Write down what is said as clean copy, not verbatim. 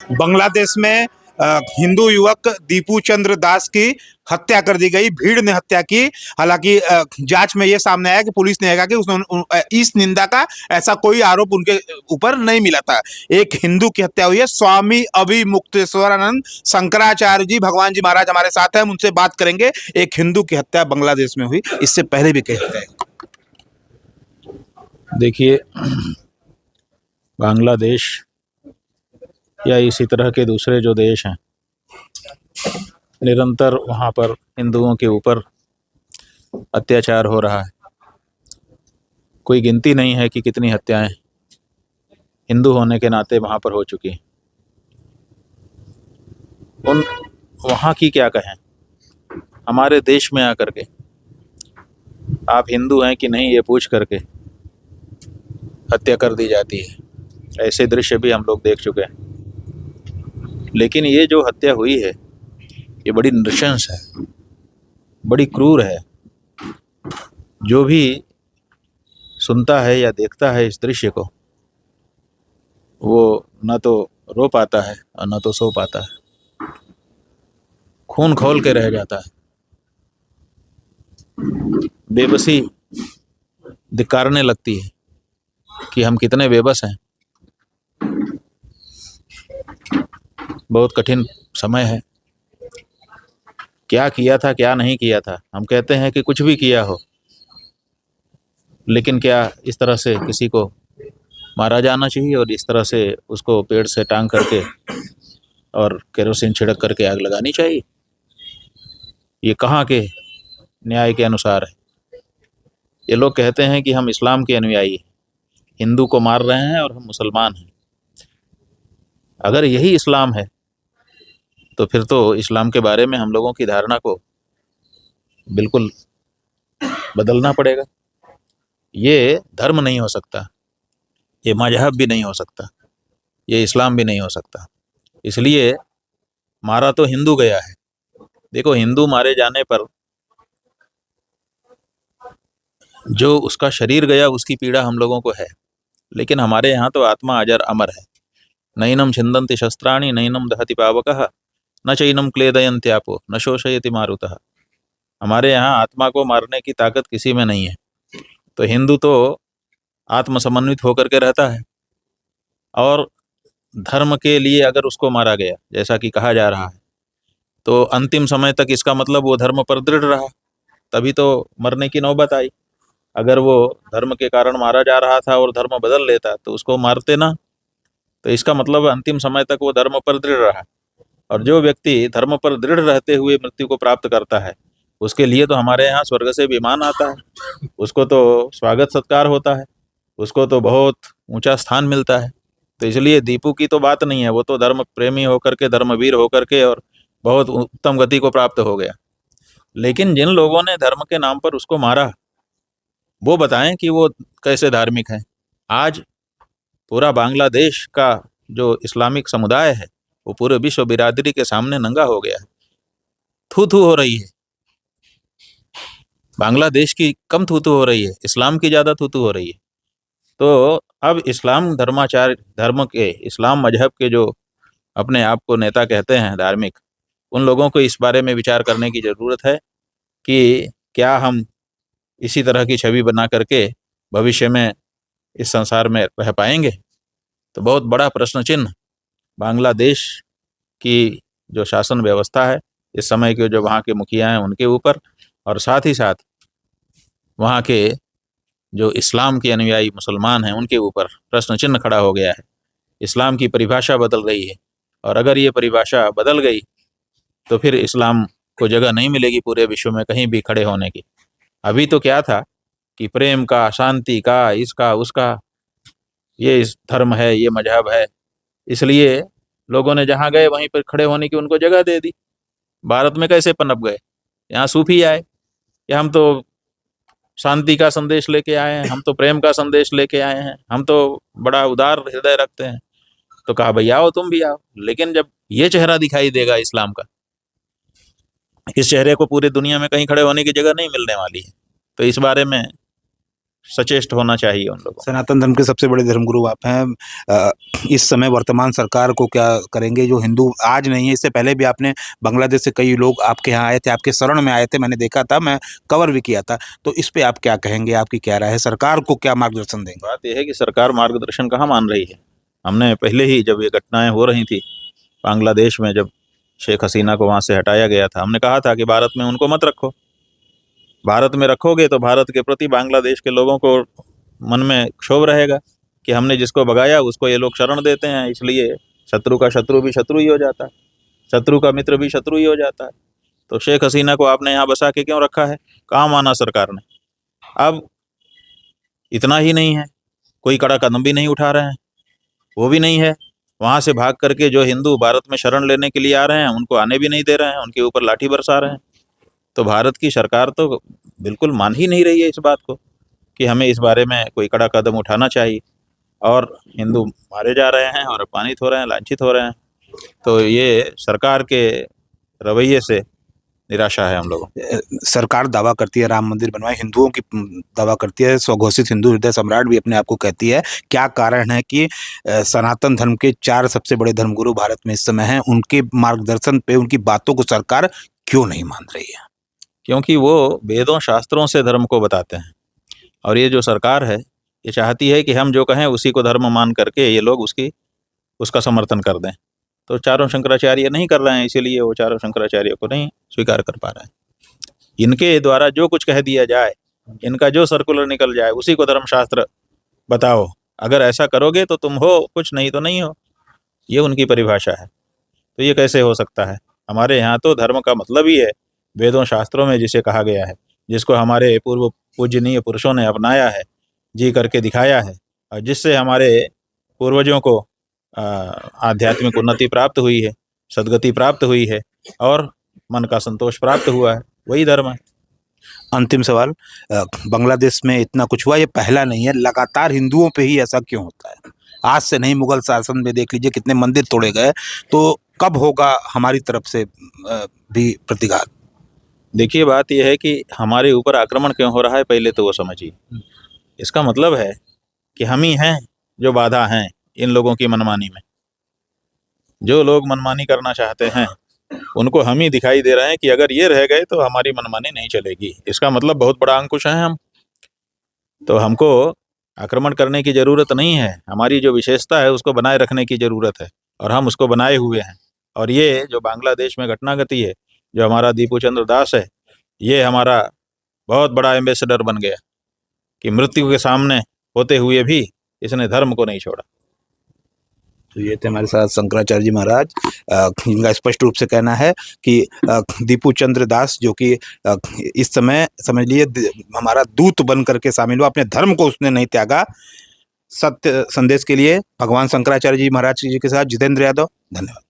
बांग्लादेश में हिंदू युवक दीपू चंद्र दास की हत्या कर दी गई, भीड़ ने हत्या की। हालांकि जांच में यह सामने आया कि पुलिस ने कहा कि उसने इस निंदा का ऐसा कोई आरोप उनके ऊपर नहीं मिला था। एक हिंदू की हत्या हुई है। स्वामी अभिमुक्तेश्वरानंद शंकराचार्य जी, भगवान जी महाराज हमारे साथ हैं, हम उनसे बात करेंगे। एक हिंदू की हत्या बांग्लादेश में हुई, इससे पहले भी कई हत्याएं। देखिए, बांग्लादेश या इसी तरह के दूसरे जो देश हैं, निरंतर वहाँ पर हिंदुओं के ऊपर अत्याचार हो रहा है। कोई गिनती नहीं है कि कितनी हत्याएं हिंदू होने के नाते वहाँ पर हो चुकी हैं। उन वहाँ की क्या कहें, हमारे देश में आकर के आप हिंदू हैं कि नहीं ये पूछ करके हत्या कर दी जाती है। ऐसे दृश्य भी हम लोग देख चुके हैं। लेकिन ये जो हत्या हुई है ये बड़ी नृशंस है, बड़ी क्रूर है। जो भी सुनता है या देखता है इस दृश्य को, वो न तो रो पाता है और न तो सो पाता है, खून खौल के रह जाता है। बेबसी धिक्कारने लगती है कि हम कितने बेबस हैं। बहुत कठिन समय है। क्या किया था क्या नहीं किया था, हम कहते हैं कि कुछ भी किया हो, लेकिन क्या इस तरह से किसी को मारा जाना चाहिए और इस तरह से उसको पेड़ से टांग करके और केरोसिन छिड़क करके आग लगानी चाहिए? ये कहाँ के न्याय के अनुसार है? ये लोग कहते हैं कि हम इस्लाम के अनुयायी हैं, हिंदू को मार रहे हैं और हम मुसलमान हैं। अगर यही इस्लाम है तो फिर तो इस्लाम के बारे में हम लोगों की धारणा को बिल्कुल बदलना पड़ेगा। ये धर्म नहीं हो सकता, ये मजहब भी नहीं हो सकता, ये इस्लाम भी नहीं हो सकता। इसलिए मारा तो हिंदू गया है। देखो, हिंदू मारे जाने पर जो उसका शरीर गया उसकी पीड़ा हम लोगों को है, लेकिन हमारे यहाँ तो आत्मा अजर अमर है। नैनम छिंदन्ति शस्त्राणि नैनम दहति पावकः न चैनम क्लेदयन्त्यापो न शोषयति मारुतः। हमारे यहाँ आत्मा को मारने की ताकत किसी में नहीं है। तो हिंदू तो आत्मसमन्वित होकर के रहता है, और धर्म के लिए अगर उसको मारा गया जैसा कि कहा जा रहा है, तो अंतिम समय तक इसका मतलब वो धर्म पर दृढ़ रहा, तभी तो मरने की नौबत आई। अगर वो धर्म के कारण मारा जा रहा था और धर्म बदल लेता तो उसको मारते ना, तो इसका मतलब अंतिम समय तक वो धर्म पर दृढ़ रहा। और जो व्यक्ति धर्म पर दृढ़ रहते हुए मृत्यु को प्राप्त करता है, उसके लिए तो हमारे यहाँ स्वर्ग से विमान आता है, उसको तो स्वागत सत्कार होता है, उसको तो बहुत ऊंचा स्थान मिलता है। तो इसलिए दीपू की तो बात नहीं है, वो तो धर्म प्रेमी होकर के, धर्मवीर होकर के और बहुत उत्तम गति को प्राप्त हो गया। लेकिन जिन लोगों ने धर्म के नाम पर उसको मारा, वो बताएं कि वो कैसे धार्मिक हैं। आज पूरा बांग्लादेश का जो इस्लामिक समुदाय है वो पूरे विश्व बिरादरी के सामने नंगा हो गया है। थू थू हो रही है। बांग्लादेश की कम थू थू हो रही है, इस्लाम की ज़्यादा थू थू हो रही है। तो अब इस्लाम धर्म के, इस्लाम मजहब के जो अपने आप को नेता कहते हैं धार्मिक, उन लोगों को इस बारे में विचार करने की ज़रूरत है कि क्या हम इसी तरह की छवि बना करके भविष्य में इस संसार में रह पाएंगे। तो बहुत बड़ा प्रश्न चिन्ह बांग्लादेश की जो शासन व्यवस्था है, इस समय के जो वहाँ के मुखिया हैं उनके ऊपर, और साथ ही साथ वहाँ के जो इस्लाम के अनुयायी मुसलमान हैं उनके ऊपर प्रश्न चिन्ह खड़ा हो गया है। इस्लाम की परिभाषा बदल रही है, और अगर ये परिभाषा बदल गई तो फिर इस्लाम को जगह नहीं मिलेगी पूरे विश्व में कहीं भी खड़े होने की। अभी तो क्या था कि प्रेम का, शांति का, इसका उसका, ये इस धर्म है, ये मजहब है, इसलिए लोगों ने जहाँ गए वहीं पर खड़े होने की उनको जगह दे दी। भारत में कैसे पनप गए, यहाँ सूफी आए कि हम तो शांति का संदेश लेके आए हैं, हम तो प्रेम का संदेश लेके आए हैं, हम तो बड़ा उदार हृदय रखते हैं। तो कहा भाई आओ, तुम भी आओ। लेकिन जब ये चेहरा दिखाई देगा इस्लाम का, इस चेहरे को पूरी दुनिया में कहीं खड़े होने की जगह नहीं मिलने वाली है। तो इस बारे में सचेष्ट होना चाहिए उन लोगों को। सनातन धर्म के सबसे बड़े धर्मगुरु आप हैं। इस समय वर्तमान सरकार को क्या करेंगे? जो हिंदू आज नहीं है, इससे पहले भी आपने बांग्लादेश से कई लोग आपके यहाँ आए थे, आपके शरण में आए थे, मैंने देखा था, मैं कवर भी किया था। तो इस पे आप क्या कहेंगे? आपकी क्या राय है? सरकार को क्या मार्गदर्शन देंगे? बात यह है कि सरकार मार्गदर्शन कहाँ मान रही है। हमने पहले ही जब ये घटनाएं हो रही थी बांग्लादेश में, जब शेख हसीना को वहाँ से हटाया गया था, हमने कहा था कि भारत में उनको मत रखो। भारत में रखोगे तो भारत के प्रति बांग्लादेश के लोगों को मन में क्षोभ रहेगा कि हमने जिसको भगाया उसको ये लोग शरण देते हैं, इसलिए शत्रु का शत्रु भी शत्रु ही हो जाता है, शत्रु का मित्र भी शत्रु ही हो जाता है। तो शेख हसीना को आपने यहाँ बसा के क्यों रखा है? कहाँ माना सरकार ने? अब इतना ही नहीं है, कोई कड़ा कदम भी नहीं उठा रहे हैं, वो भी नहीं है। वहाँ से भाग करके जो हिंदू भारत में शरण लेने के लिए आ रहे हैं उनको आने भी नहीं दे रहे हैं, उनके ऊपर लाठी बरसा रहे हैं। तो भारत की सरकार तो बिल्कुल मान ही नहीं रही है इस बात को कि हमें इस बारे में कोई कड़ा कदम उठाना चाहिए। और हिंदू मारे जा रहे हैं और अपमानित हो रहे हैं, लांछित हो रहे हैं। तो ये सरकार के रवैये से निराशा है हम लोगों को। सरकार दावा करती है राम मंदिर बनवाए, हिंदुओं की दावा करती है, स्वघोषित हिंदू हृदय सम्राट भी अपने आप को कहती है। क्या कारण है कि सनातन धर्म के 4 सबसे बड़े धर्मगुरु भारत में इस समय हैं, उनके मार्गदर्शन पे, उनकी बातों को सरकार क्यों नहीं मान रही है? क्योंकि वो वेदों शास्त्रों से धर्म को बताते हैं, और ये जो सरकार है ये चाहती है कि हम जो कहें उसी को धर्म मान करके ये लोग उसका समर्थन कर दें। तो चारों शंकराचार्य नहीं कर रहे हैं, इसीलिए वो चारों शंकराचार्य को नहीं स्वीकार कर पा रहे हैं। इनके द्वारा जो कुछ कह दिया जाए, इनका जो सर्कुलर निकल जाए उसी को धर्मशास्त्र बताओ। अगर ऐसा करोगे तो तुम हो कुछ, नहीं तो नहीं हो, ये उनकी परिभाषा है। तो ये कैसे हो सकता है? हमारे यहाँ तो धर्म का मतलब ही है वेदों शास्त्रों में जिसे कहा गया है, जिसको हमारे पूर्व पूजनीय पुरुषों ने अपनाया है, जी करके दिखाया है, और जिससे हमारे पूर्वजों को आध्यात्मिक उन्नति प्राप्त हुई है, सद्गति प्राप्त हुई है और मन का संतोष प्राप्त हुआ है, वही धर्म है। अंतिम सवाल, बांग्लादेश में इतना कुछ हुआ, ये पहला नहीं है, लगातार हिंदुओं पे ही ऐसा क्यों होता है? आज से नहीं, मुगल शासन में देख लीजिए कितने मंदिर तोड़े गए। तो कब होगा हमारी तरफ से भी प्रतिघात? देखिए, बात यह है कि हमारे ऊपर आक्रमण क्यों हो रहा है, पहले तो वो समझिए। इसका मतलब है कि हम ही हैं जो बाधा हैं इन लोगों की मनमानी में। जो लोग मनमानी करना चाहते हैं उनको हम ही दिखाई दे रहे हैं कि अगर ये रह गए तो हमारी मनमानी नहीं चलेगी। इसका मतलब बहुत बड़ा अंकुश है हम। तो हमको आक्रमण करने की ज़रूरत नहीं है, हमारी जो विशेषता है उसको बनाए रखने की ज़रूरत है, और हम उसको बनाए हुए हैं। और ये जो बांग्लादेश में घटना घटी है, जो हमारा दीपू चंद्र दास है, ये हमारा बहुत बड़ा एम्बेसडर बन गया कि मृत्यु के सामने होते हुए भी इसने धर्म को नहीं छोड़ा। तो ये थे हमारे साथ शंकराचार्य जी महाराज, जिनका स्पष्ट रूप से कहना है कि दीपू चंद्र दास, जो कि इस समय समझ लिए हमारा दूत बन करके शामिल हुआ, अपने धर्म को उसने नहीं त्यागा। सत्य संदेश के लिए भगवान शंकराचार्य जी महाराज जी के साथ जितेंद्र यादव, धन्यवाद।